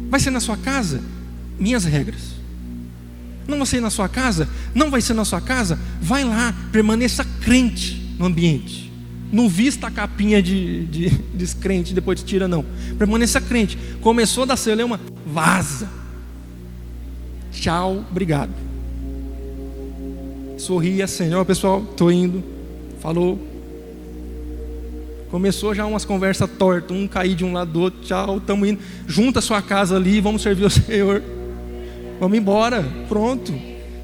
Vai ser na sua casa? Minhas regras. Não vai ser na sua casa? Não vai ser na sua casa? Vai lá, permaneça crente no ambiente. Não vista a capinha de descrente, depois tira, não. Permaneça crente. Começou a dar celeuma, vaza. Tchau, obrigado. Sorri assim, ó pessoal, estou indo. Falou. Começou já umas conversas tortas, um cair de um lado do outro, tchau, estamos indo. Junta a sua casa ali, vamos servir o Senhor. Vamos embora, pronto.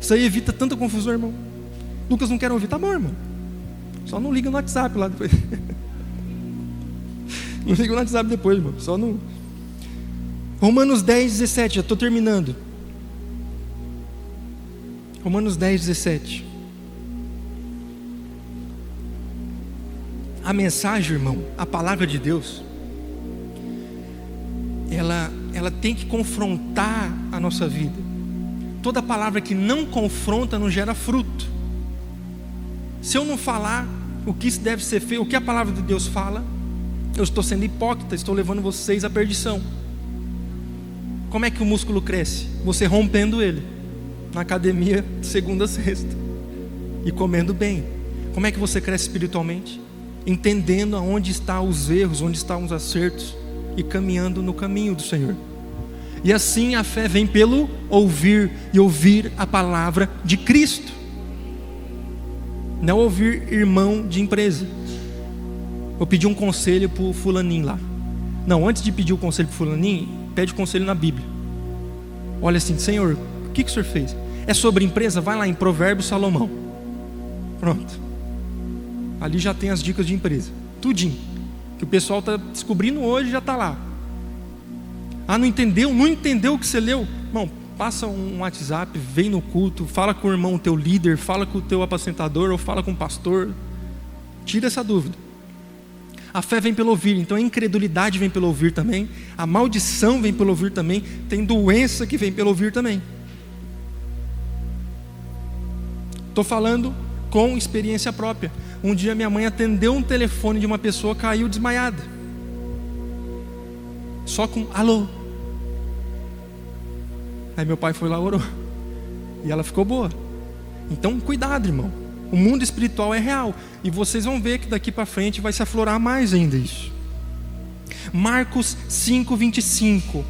Isso aí evita tanta confusão, irmão. Lucas não quer ouvir, tá bom, irmão. Só não liga no WhatsApp lá depois. Não liga no WhatsApp depois, irmão. Só não. Romanos 10, 17, já estou terminando. Romanos 10, 17. A mensagem, irmão, a palavra de Deus, ela tem que confrontar a nossa vida. Toda palavra que não confronta não gera fruto. Se eu não falar o que deve ser feito, o que a palavra de Deus fala, eu estou sendo hipócrita, estou levando vocês à perdição. Como é que o músculo cresce? Você rompendo ele na academia de segunda a sexta e comendo bem. Como é que você cresce espiritualmente? Entendendo aonde estão os erros, onde estão os acertos e caminhando no caminho do Senhor. E assim a fé vem pelo ouvir, e ouvir a palavra de Cristo. Não ouvir irmão de empresa. Vou pedir um conselho para o fulaninho lá. Não, antes de pedir o conselho para o fulaninho, pede o conselho na Bíblia. Olha assim, Senhor, o que o Senhor fez? É sobre empresa? Vai lá em Provérbios Salomão. Pronto. Ali já tem as dicas de empresa, tudinho, que o pessoal está descobrindo hoje, já está lá. Ah, não entendeu? Não entendeu o que você leu? Irmão, passa um WhatsApp, vem no culto, fala com o irmão, teu líder, fala com o teu apacentador, ou fala com o pastor. Tira essa dúvida. A fé vem pelo ouvir, então a incredulidade vem pelo ouvir também, a maldição vem pelo ouvir também, tem doença que vem pelo ouvir também. Estou falando com experiência própria. Um dia minha mãe atendeu um telefone de uma pessoa, caiu desmaiada. Só com alô. Aí meu pai foi lá, orou. E ela ficou boa. Então cuidado, irmão. O mundo espiritual é real. E vocês vão ver que daqui para frente vai se aflorar mais ainda isso. Marcos 5, 25.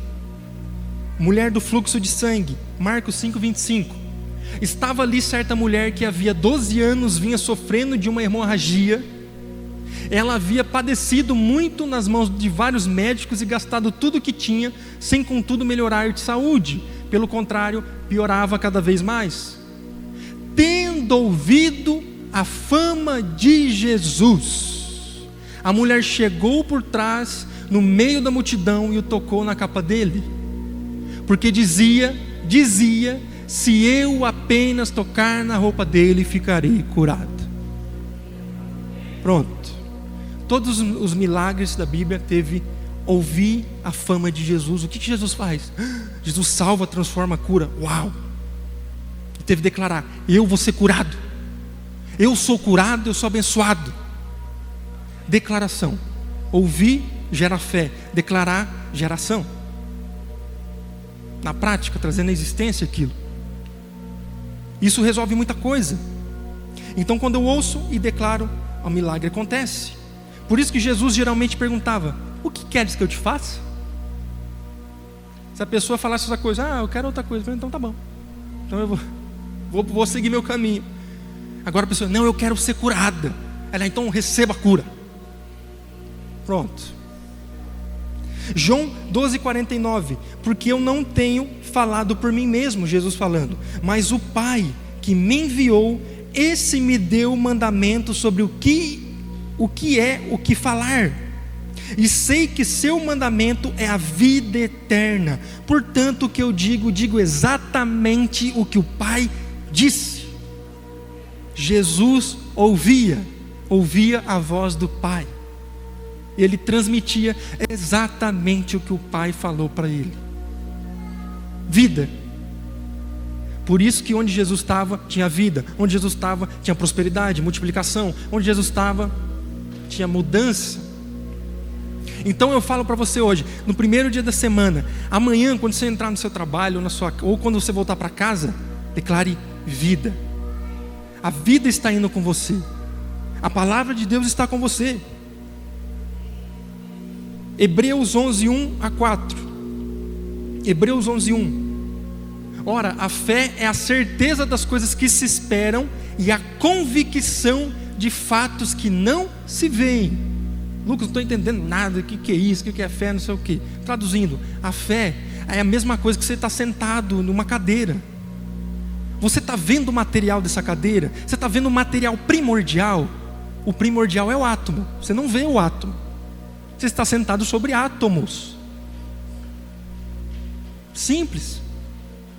Mulher do fluxo de sangue. Marcos 5, 25. Estava ali certa mulher que havia 12 anos vinha sofrendo de uma hemorragia. Ela havia padecido muito nas mãos de vários médicos e gastado tudo o que tinha, sem contudo melhorar de saúde. Pelo contrário, piorava cada vez mais. Tendo ouvido a fama de Jesus, a mulher chegou por trás, no meio da multidão, e o tocou na capa dele. Porque dizia, se eu apenas tocar na roupa dele, ficarei curado. Pronto. Todos os milagres da Bíblia teve ouvir a fama de Jesus. O que Jesus faz? Jesus salva, transforma, cura. Uau! Teve que declarar, eu vou ser curado. Eu sou curado, eu sou abençoado. Declaração. Ouvir gera fé. Declarar gera ação. Na prática, trazendo à existência aquilo. Isso resolve muita coisa. Então quando eu ouço e declaro, o milagre acontece. Por isso que Jesus geralmente perguntava, o que queres que eu te faça? Se a pessoa falasse essa coisa, eu quero outra coisa, então tá bom. Então eu vou seguir meu caminho. Agora a pessoa, não, eu quero ser curada. Ela, então receba a cura. Pronto. João 12,49. Porque eu não tenho falado por mim mesmo, Jesus falando, mas o Pai que me enviou, esse me deu mandamento sobre o que falar. E sei que seu mandamento é a vida eterna. Portanto, o que eu digo exatamente o que o Pai disse. Jesus ouvia a voz do Pai. Ele transmitia exatamente o que o Pai falou para ele. Vida. Por isso que onde Jesus estava tinha vida, onde Jesus estava tinha prosperidade, multiplicação, onde Jesus estava tinha mudança. Então eu falo para você hoje, no primeiro dia da semana, amanhã quando você entrar no seu trabalho, ou quando você voltar para casa, Declare vida. A vida está indo com você. A palavra de Deus está com você. Hebreus 11, 1-4. Hebreus 11, 1. Ora, a fé é a certeza das coisas que se esperam e a convicção de fatos que não se veem. Lucas, não estou entendendo nada. O que é isso? O que é fé? Não sei o que. Traduzindo, a fé é a mesma coisa que você está sentado numa cadeira. Você está vendo o material dessa cadeira? Você está vendo o material primordial? O primordial é o átomo. Você não vê o átomo. Você está sentado sobre átomos. Simples.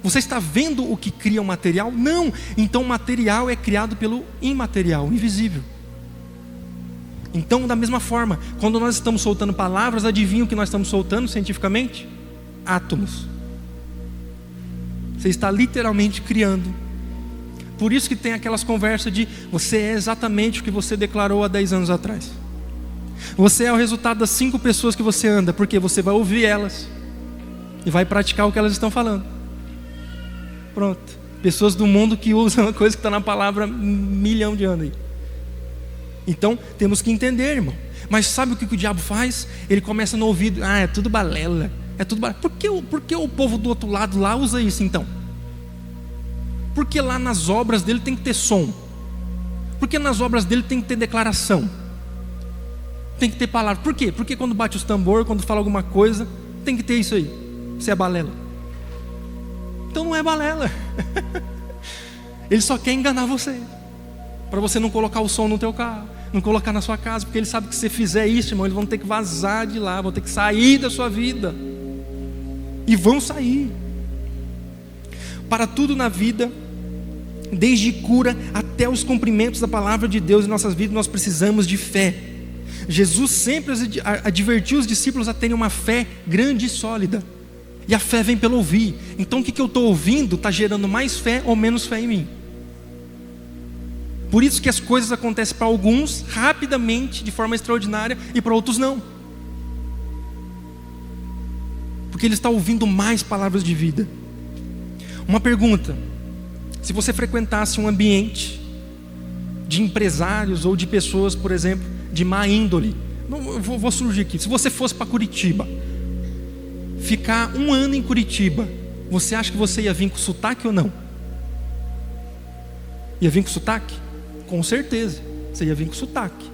Você está vendo o que cria o material? Não. Então o material é criado pelo imaterial, invisível. Então, da mesma forma, quando nós estamos soltando palavras, adivinha o que nós estamos soltando cientificamente? Átomos. Você está literalmente criando. Por isso que tem aquelas conversas de você é exatamente o que você declarou há 10 anos atrás. Você é o resultado das 5 pessoas que você anda, porque você vai ouvir elas e vai praticar o que elas estão falando. Pronto. Pessoas do mundo que usam uma coisa que está na palavra 1.000.000 de anos aí. Então, temos que entender, irmão. Mas sabe o que o diabo faz? Ele começa no ouvido. É tudo balela. É tudo balela. Por que o povo do outro lado lá usa isso então? Porque lá nas obras dele tem que ter som. Porque nas obras dele tem que ter declaração. Tem que ter palavra. Por quê? Porque quando bate os tambor, quando fala alguma coisa, tem que ter isso aí. Isso é balela. Então não é balela. Ele só quer enganar você, para você não colocar o som no teu carro, não colocar na sua casa, porque ele sabe que se você fizer isso, irmão, eles vão ter que vazar de lá, vão ter que sair da sua vida. E vão sair. Para tudo na vida, desde cura até os cumprimentos da palavra de Deus em nossas vidas, nós precisamos de fé. Jesus sempre advertiu os discípulos a terem uma fé grande e sólida. E a fé vem pelo ouvir. Então o que eu estou ouvindo está gerando mais fé ou menos fé em mim. Por isso que as coisas acontecem para alguns rapidamente, de forma extraordinária, e para outros não. Porque ele está ouvindo mais palavras de vida. Uma pergunta: se você frequentasse um ambiente de empresários ou de pessoas, por exemplo, de má índole, eu vou surgir aqui. Se você fosse para Curitiba, ficar 1 ano em Curitiba, você acha que você ia vir com sotaque ou não? Ia vir com sotaque? Com certeza, você ia vir com sotaque.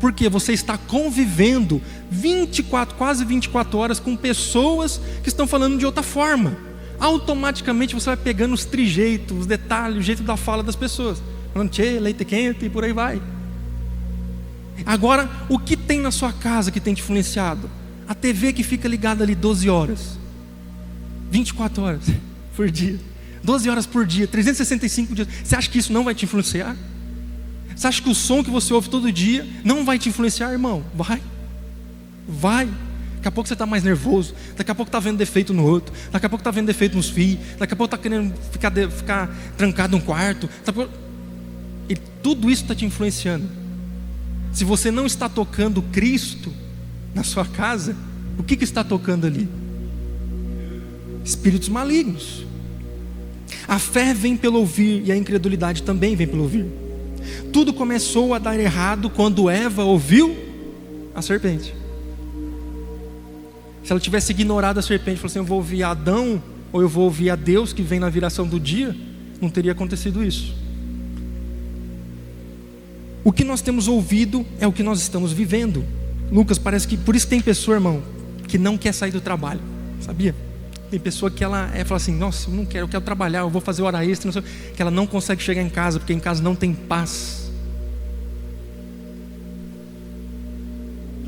Porque você está convivendo 24, quase 24 horas com pessoas que estão falando de outra forma. Automaticamente você vai pegando os trejeitos, os detalhes, o jeito da fala das pessoas. Falando, tchê, leite quente e por aí vai. Agora, o que tem na sua casa que tem te influenciado? A TV que fica ligada ali 12 horas, 24 horas por dia, 12 horas por dia, 365 dias. Você acha que isso não vai te influenciar? Você acha que o som que você ouve todo dia não vai te influenciar, irmão? Vai. Daqui a pouco você está mais nervoso, daqui a pouco está vendo defeito no outro, daqui a pouco está vendo defeito nos filhos, daqui a pouco está querendo ficar trancado num quarto. E tudo isso está te influenciando. Se você não está tocando Cristo na sua casa, o que está tocando ali? Espíritos malignos. A fé vem pelo ouvir e a incredulidade também vem pelo ouvir. Tudo começou a dar errado quando Eva ouviu a serpente. Se ela tivesse ignorado a serpente, falou assim, eu vou ouvir Adão ou eu vou ouvir a Deus que vem na viração do dia, não teria acontecido isso. O que nós temos ouvido é o que nós estamos vivendo. Lucas, parece que por isso tem pessoa, irmão, que não quer sair do trabalho, sabia? Tem pessoa que ela fala assim, nossa, eu não quero, eu quero trabalhar, eu vou fazer hora extra, não sei, que ela não consegue chegar em casa, porque em casa não tem paz.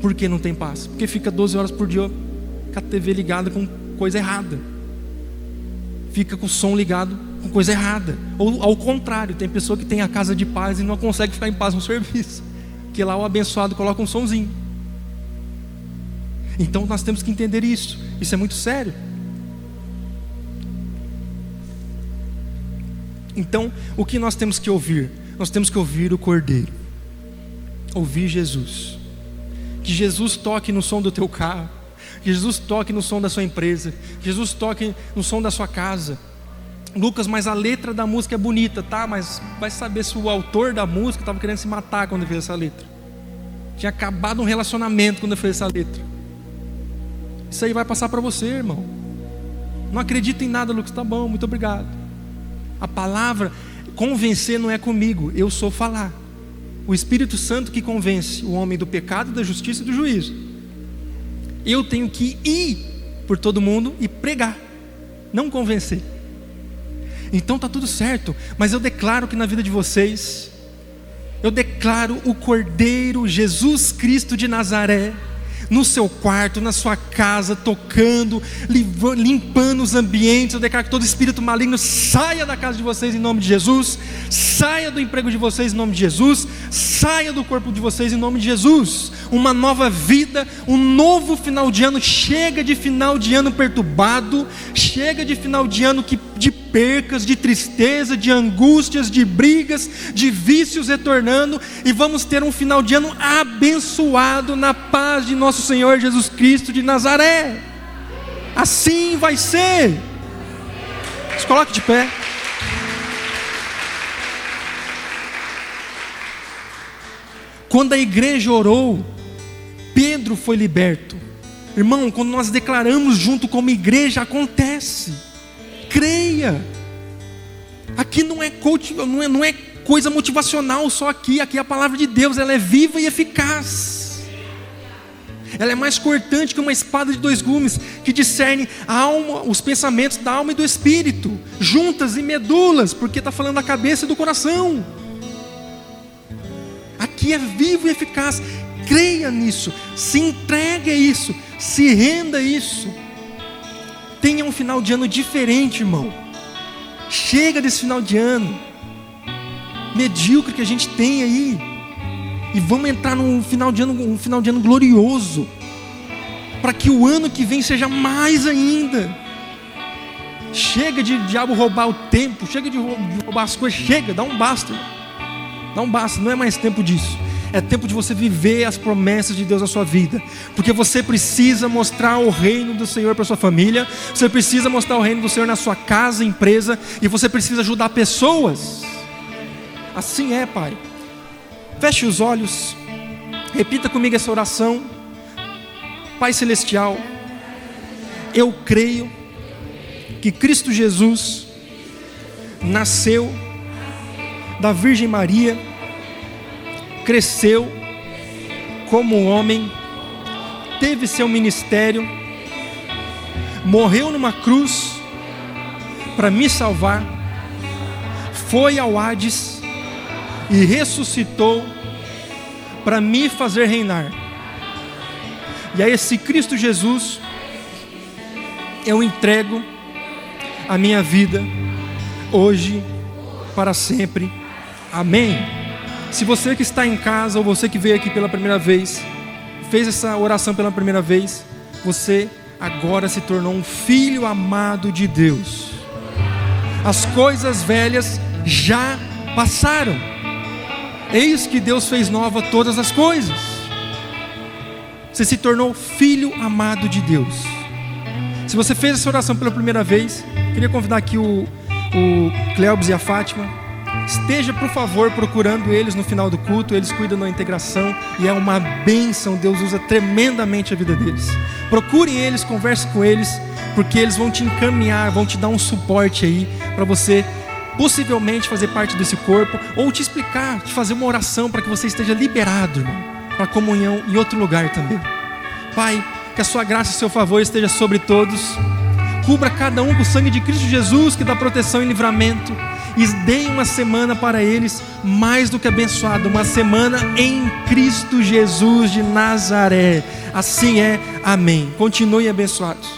Por que não tem paz? Porque fica 12 horas por dia com a TV ligada com coisa errada, fica com o som ligado com coisa errada. Ou ao contrário, tem pessoa que tem a casa de paz e não consegue ficar em paz no serviço, porque lá o abençoado coloca um sonzinho. Então nós temos que entender isso. Isso é muito sério. Então, o que nós temos que ouvir? Nós temos que ouvir o Cordeiro, ouvir Jesus. Que Jesus toque no som do teu carro, que Jesus toque no som da sua empresa, que Jesus toque no som da sua casa, Lucas, mas a letra da música é bonita, tá? Mas vai saber se o autor da música estava querendo se matar quando ele fez essa letra. Tinha acabado um relacionamento quando ele fez essa letra. Isso aí vai passar para você, irmão. Não acredita em nada, Lucas. Tá bom, muito obrigado. A palavra convencer não é comigo, eu sou falar. O Espírito Santo que convence o homem do pecado, da justiça e do juízo. Eu tenho que ir por todo mundo e pregar, não convencer. Então tá tudo certo, mas eu declaro que na vida de vocês, eu declaro o Cordeiro Jesus Cristo de Nazaré, no seu quarto, na sua casa, tocando, limpando os ambientes. Eu declaro que todo espírito maligno saia da casa de vocês em nome de Jesus, saia do emprego de vocês em nome de Jesus, saia do corpo de vocês em nome de Jesus. Uma nova vida, um novo final de ano. Chega de final de ano perturbado, chega de final de ano de percas, de tristeza, de angústias, de brigas, de vícios retornando, e vamos ter um final de ano abençoado na paz de nosso Senhor Jesus Cristo de Nazaré. Assim vai ser. Se coloque de pé. Quando a igreja orou, Pedro foi liberto. Irmão, quando nós declaramos junto como igreja, acontece. Creia. Aqui não é coach, não é coisa motivacional só aqui. Aqui é a palavra de Deus, ela é viva e eficaz. Ela é mais cortante que uma espada de 2 gumes, que discerne a alma, os pensamentos da alma e do espírito, juntas e medulas, porque está falando da cabeça e do coração. Aqui é vivo e eficaz. Creia nisso, se entregue a isso, se renda a isso. Tenha um final de ano diferente, irmão. Chega desse final de ano medíocre que a gente tem aí, e vamos entrar num final de ano, um final de ano glorioso, para que o ano que vem seja mais ainda. Chega de diabo roubar o tempo, chega de roubar as coisas, chega, dá um basta. Dá um basta, não é mais tempo disso. É tempo de você viver as promessas de Deus na sua vida, porque você precisa mostrar o reino do Senhor para sua família, você precisa mostrar o reino do Senhor na sua casa, empresa, e você precisa ajudar pessoas. Assim é, Pai. Feche os olhos, repita comigo essa oração. Pai Celestial, eu creio que Cristo Jesus nasceu da Virgem Maria, cresceu como homem, teve seu ministério, morreu numa cruz para me salvar, foi ao Hades e ressuscitou para me fazer reinar. E a esse Cristo Jesus eu entrego a minha vida hoje, para sempre. Amém. Se você que está em casa, ou você que veio aqui pela primeira vez, fez essa oração pela primeira vez, você agora se tornou um filho amado de Deus. As coisas velhas já passaram, eis que Deus fez nova todas as coisas. Você se tornou filho amado de Deus. Se você fez essa oração pela primeira vez, queria convidar aqui o Cleobes e a Fátima. Esteja, por favor, procurando eles no final do culto. Eles cuidam da integração e é uma bênção. Deus usa tremendamente a vida deles. Procurem eles, converse com eles, porque eles vão te encaminhar, vão te dar um suporte aí, para você possivelmente fazer parte desse corpo, ou te explicar, te fazer uma oração para que você esteja liberado, irmão, para a comunhão em outro lugar também. Pai, que a sua graça e o seu favor esteja sobre todos. Cubra cada um com o sangue de Cristo Jesus, que dá proteção e livramento. E dê uma semana para eles mais do que abençoada, uma semana em Cristo Jesus de Nazaré. Assim é, amém. Continuem abençoados.